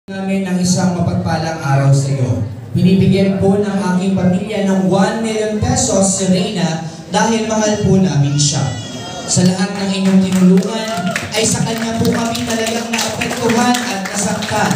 Namin ng isang mapagpalang araw sa iyo. Binibigyan po ng aking pamilya ng 1 million pesos si Reyna dahil mahal po namin siya. Sa lahat ng inyong tinulungan ay sa kanya po kami talagang naapektuhan at nasaktan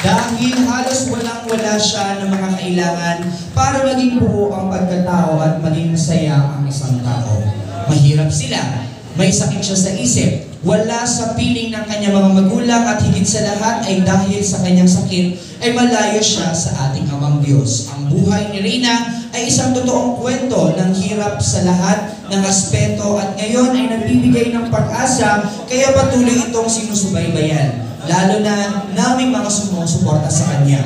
dahil halos walang-wala siya ng mga kailangan para maging buo ang pagkatao at maging masaya ang isang tao. Mahirap sila, may sakit siya sa isip, wala sa piling ng kanyang mga magulang at higit sa lahat ay dahil sa kanyang sakit ay malayo siya sa ating Amang Diyos. Ang buhay ni Reyna ay isang totoong kwento ng hirap sa lahat ng aspeto at ngayon ay nagbibigay ng pag-asa kaya patuloy itong sinusubaybayan, lalo na naming mga sumusuporta sa kanya.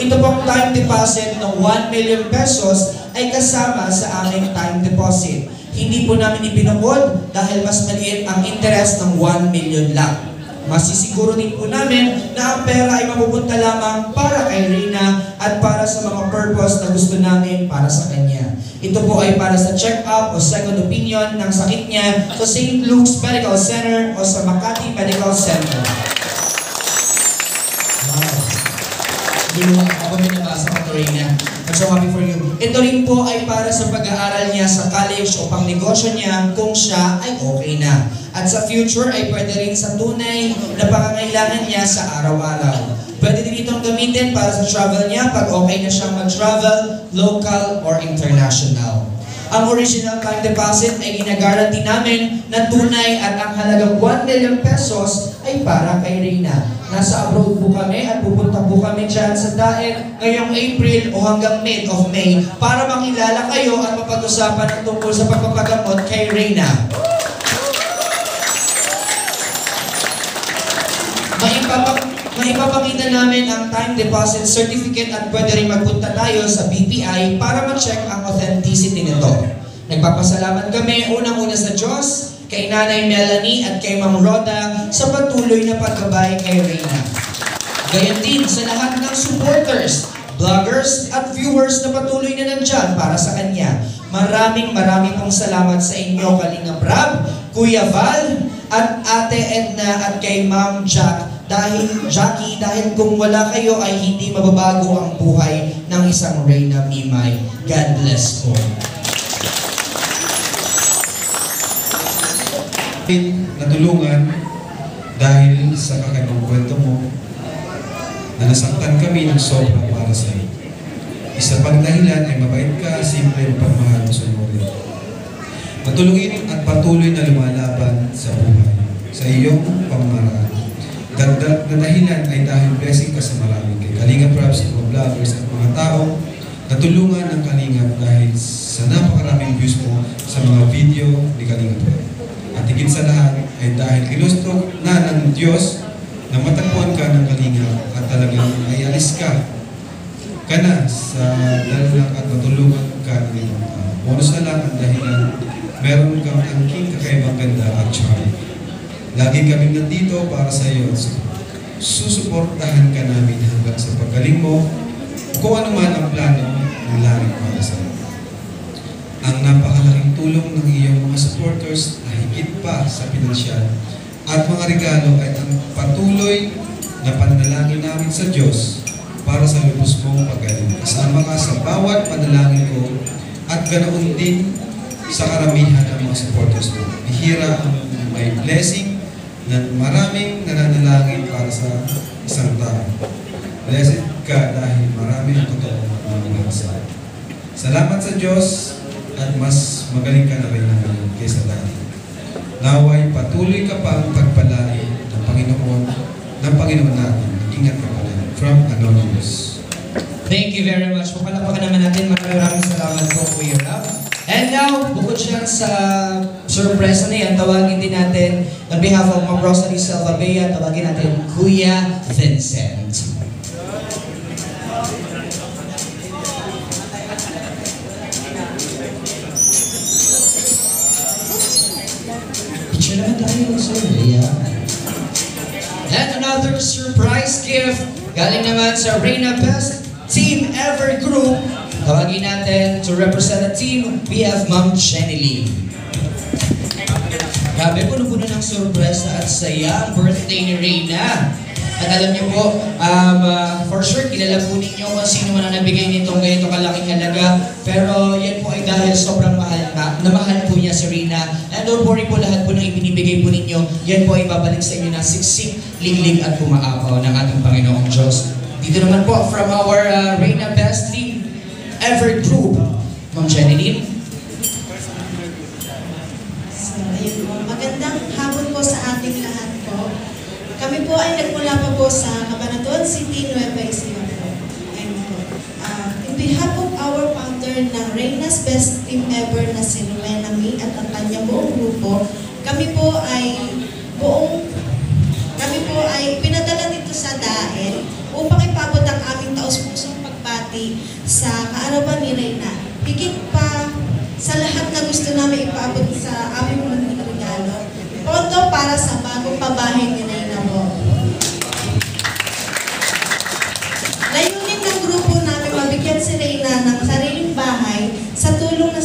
Ito pong time deposit ng 1 million pesos ay kasama sa aming time deposit. Hindi po namin ipinukod dahil mas maliit ang interest ng 1 million lang. Masisiguro din po namin na ang pera ay mapupunta lamang para kay Reyna at para sa mga purpose na gusto namin para sa kanya. Ito po ay para sa check-up o second opinion ng sakit niya sa St. Luke's Medical Center o sa Makati Medical Center. Ginawa ako binabasa ko, Reyna. I'm so happy for you. Ito rin po ay para sa pag-aaral niya sa college o pang negosyo niya kung siya ay okay na. At sa future ay pwede rin sa tunay na pangangailangan niya sa araw-araw. Pwede din itong gamitin para sa travel niya pag okay na siyang mag-travel, local or international. Ang original time deposit ay ginaguarantee namin na tunay at ang halagang 1 million pesos ay para kay Reyna. Nasa abroad po kami at pupunta po kami dyan sa Daet ngayong April o hanggang mid of May para makilala kayo at mapag-usapan ang tungkol sa pagpapagamot kay Reyna. Maipapakita namin ang time deposit certificate at pwede rin magpunta tayo sa BPI para ma-check ang authenticity nito. Nagpapasalamat kami unang-una sa Diyos, kay Nanay Melanie at kay Ma'am Rhoda sa patuloy na paggabay kay Reyna. Gayon din sa lahat ng supporters, vloggers at viewers na patuloy na nandyan para sa kanya. Maraming pong salamat sa inyo, Kalingap Rab, Kuya Val, at Ate Edna at kay Ma'am Jackie dahil kung wala kayo ay hindi mababago ang buhay ng isang Reyna Mimay. God bless po. Natulungan dahil sa kakaibang kwento mo na nasaktan kami ng sobra para sa iyo. Isa pang dahilan ay mabait ka, simple, pagmahal mo sa mundo. Matulungin at patuloy na lumalaban sa buhay, sa iyong pamamaraan. Dagdag na dahilan ay dahil blessing ka sa marami kay Kalingap Rabs, mga vloggers at mga tao natulungan ng Kalingap dahil sa napakaraming views mo sa mga video ni Kalingap Rabs. At higit sa lahat ay dahil ginusto na ng Diyos na matagpuan ka ng Kalingap at talagang ay alis ka na sa dalalang at natulungan ka ng ibang tao. Bonus na lang ang dahilan, meron kang angking kakaibang ganda at charm. Lagi kaming nandito para sa iyo at susuportahan ka namin hanggang sa paggaling mo kung ano man ang plano ng langit para sa iyo. Ang napakalaking tulong ng iyong mga supporters na higit pa sa pinansyal at mga regalo ay ang patuloy na panalangin namin sa Diyos para sa lubos mong paggaling. Kasama ka sa bawat panalangin ko at ganoon din sa karamihan ng mga supporters mo. Bihira ang may blessing na maraming nananalangin para sa isang tao. Blessed ka dahil marami ang totoo mga nasa. Salamat sa Diyos at mas magaling ka na rin ngayon kaysa dati. Naway patuloy ka pang pagpalain ng Panginoon natin. Ingat ka pala. From Anonymous. Thank you very much. Pupalapakan naman natin. Maraming salamat po, Kuya Rab. And now, bukod siya sa surprise na yan, tawagin din natin on behalf of Ma'am Rosalie Salvabea, tawagin natin Kuya Vincent. Picture naman tayo, Salvabea. And another surprise gift galing naman sa Reyna Best Team Ever Group. Tawagin natin to represent the team, we have Ma'am Jenny Lee. Grabe, puno-puno ng sorpresa at saya ang birthday ni Reyna. At alam niyo po, for sure, kilala po ninyo kung sino man ang nabigay nitong ganito kalaking halaga. Pero yan po ay dahil sobrang mahal na mahal po niya si Reyna. And don't worry po, lahat po ng ibinibigay po ninyo, yan po ay babalik sa inyo na siksik, liglig at kumaapaw ng ating Panginoong Diyos. Dito naman po from our Reyna Best Team Ever Group, Ma'am Jeneline. So, ayun po. Magandang hapon po sa ating lahat po. Kami po ay nagmula pa po sa Cabanatuan City, Nueva Ecija po. Ayun po. In behalf of our founder ng Reyna's Best Team Ever na si Rowena May at ang kanyang buong grupo, kami po ay pinadala dito sa dahil upang ipabot ang aming taos-pusong pagbati sa kaarawan ni Reyna. Higit pa sa lahat na gusto namin ipabot sa aming munting regalo, pondo para sa bagong pabahay ni Reyna po. Layunin ng grupo namin mabigyan si Reyna ng sariling bahay sa tulong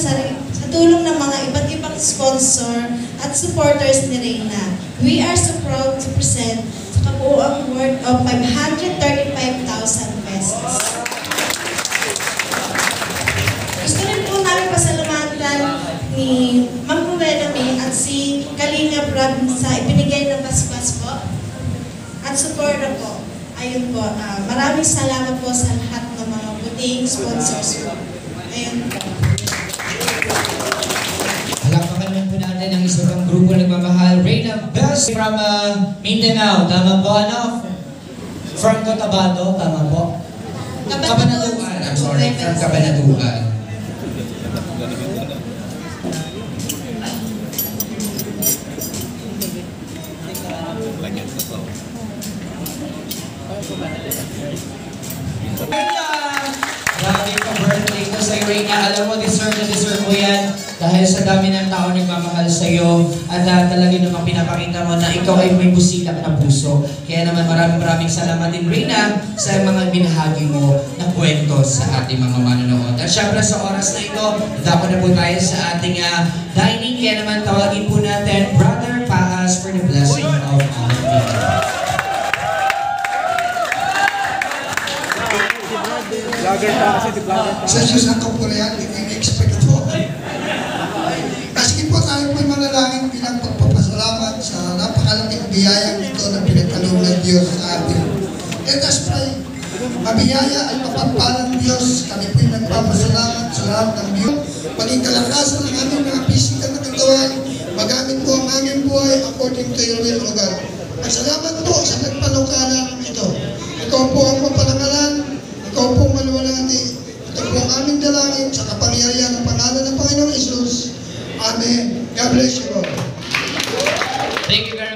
ng mga iba't ibang sponsor at supporters ni Reyna. We are so proud to present sa kabuuang worth of 535,000 pesos. Gusto rin po namin pasalamatan ni Ma'am Rowena May at si Kalinga Brad sa ibinigay na basbas po at suporta po. Ayun po, maraming salamat po sa lahat ng mga buting sponsors po. Ayun po. Palakpakan lang po natin ang isa pang grupo nagmamahal, Reyna Best from Mindanao. Tama po, ano? From Cotabato, tama po? Cabanatuan, I'm sorry, from Cabanatuan. Grabe ka birthday ko sa'yo, Reyna. Alam mo, deserve mo yan dahil sa dami ng tao nagmamahal sa'yo at talaga namang pinapakita mo na ikaw ay may busilak na puso. Kaya naman maraming salamat din, Reyna, sa mga binahagi mo na kwento sa ating mga manonood. At syempre sa oras na ito, dako na po tayo sa ating dining. Kaya naman tawagin po natin, Brother Paas for the blessing of our meeting. Vlogger pa kasi, di vlogger pa. Sa Diyos ang kapurihan, hindi ko in-expect po. Kasi po tayo po'y manalangin bilang pagpapasalamat sa napakalaking biyayang ito na pinagkaloob ng Diyos sa atin. Let us pray. Mabiyaya ay mapagpalang Diyos. Kami po'y nagpapasalamat sa lahat ng Diyos. Maging kalakasan ng aming mga pisikal na katawan. Magamit po ang aming buhay according to your will, O God. At salamat po sa nagpanukala ng ito. Ikaw po ang mapalangalan. Ikaw pong maluwalhati. Ito po ang aming dalangin sa kapangyarihan ng pangalan ng Panginoong Hesus. Amen. God bless you all. Thank you very much.